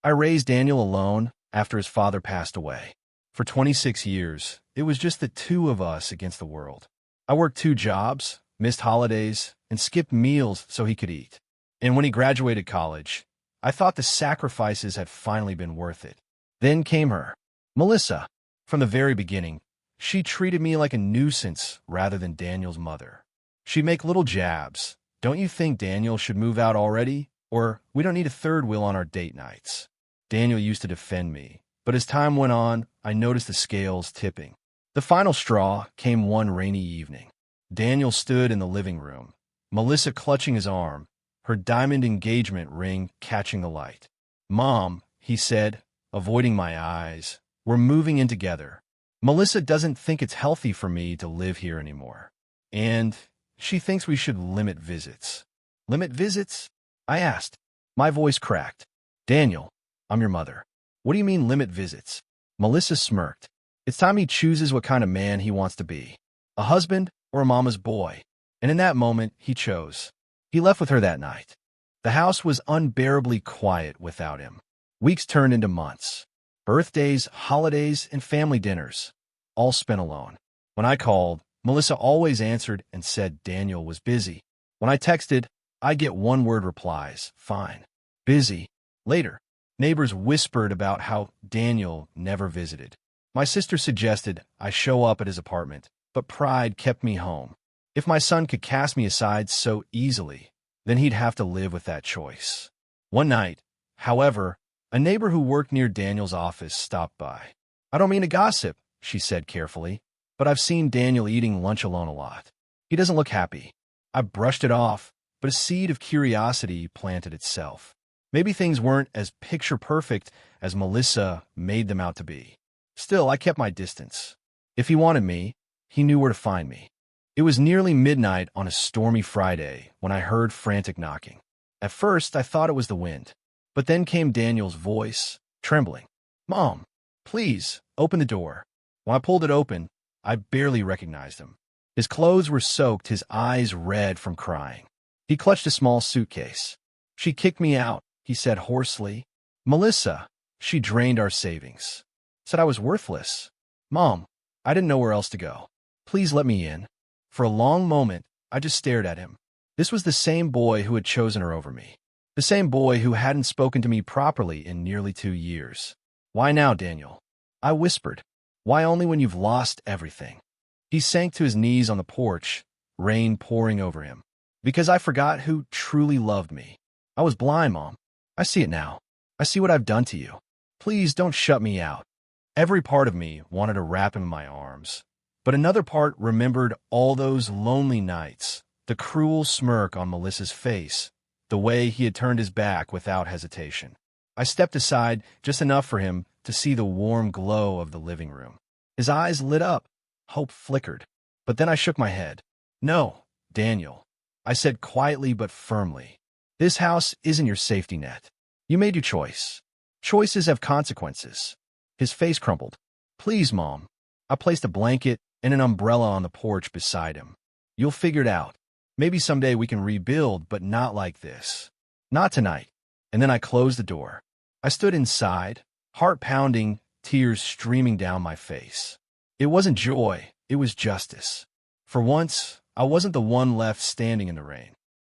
I raised Daniel alone after his father passed away. For 26 years, it was just the two of us against the world. I worked 2 jobs, missed holidays, and skipped meals so he could eat. And when he graduated college, I thought the sacrifices had finally been worth it. Then came her, Melissa. From the very beginning, she treated me like a nuisance rather than Daniel's mother. She'd make little jabs. Don't you think Daniel should move out already? Or we don't need a third wheel on our date nights. Daniel used to defend me, but as time went on, I noticed the scales tipping. The final straw came one rainy evening. Daniel stood in the living room, Melissa clutching his arm, her diamond engagement ring catching the light. "Mom," he said, avoiding my eyes, "we're moving in together. Melissa doesn't think it's healthy for me to live here anymore. And she thinks we should limit visits." "Limit visits?" I asked. My voice cracked. "Daniel, I'm your mother. What do you mean limit visits?" Melissa smirked. "It's time he chooses what kind of man he wants to be. A husband or a mama's boy." And in that moment, he chose. He left with her that night. The house was unbearably quiet without him. Weeks turned into months. Birthdays, holidays, and family dinners, all spent alone. When I called, Melissa always answered and said Daniel was busy. When I texted, I'd get one-word replies, "Fine." "Busy." Later, neighbors whispered about how Daniel never visited. My sister suggested I show up at his apartment, but pride kept me home. If my son could cast me aside so easily, then he'd have to live with that choice. One night, however, a neighbor who worked near Daniel's office stopped by. "I don't mean to gossip," she said carefully, "but I've seen Daniel eating lunch alone a lot. He doesn't look happy." I brushed it off, but a seed of curiosity planted itself. Maybe things weren't as picture-perfect as Melissa made them out to be. Still, I kept my distance. If he wanted me, he knew where to find me. It was nearly midnight on a stormy Friday when I heard frantic knocking. At first, I thought it was the wind, but then came Daniel's voice, trembling. "Mom, please, open the door." When I pulled it open, I barely recognized him. His clothes were soaked, his eyes red from crying. He clutched a small suitcase. "She kicked me out," he said hoarsely. "Melissa, she drained our savings. Said I was worthless. Mom, I didn't know where else to go. Please let me in." For a long moment, I just stared at him. This was the same boy who had chosen her over me. The same boy who hadn't spoken to me properly in nearly 2 years. "Why now, Daniel?" I whispered. "Why only when you've lost everything?" He sank to his knees on the porch, rain pouring over him. "Because I forgot who truly loved me. I was blind, Mom. I see it now. I see what I've done to you. Please don't shut me out." Every part of me wanted to wrap him in my arms, but another part remembered all those lonely nights, the cruel smirk on Melissa's face, the way he had turned his back without hesitation. I stepped aside just enough for him to see the warm glow of the living room. His eyes lit up. Hope flickered. But then I shook my head. "No, Daniel," I said quietly but firmly. "This house isn't your safety net. You made your choice. Choices have consequences." His face crumpled. "Please, Mom." I placed a blanket and an umbrella on the porch beside him. "You'll figure it out. Maybe someday we can rebuild, but not like this. Not tonight." And then I closed the door. I stood inside, heart pounding, tears streaming down my face. It wasn't joy, it was justice. For once, I wasn't the one left standing in the rain.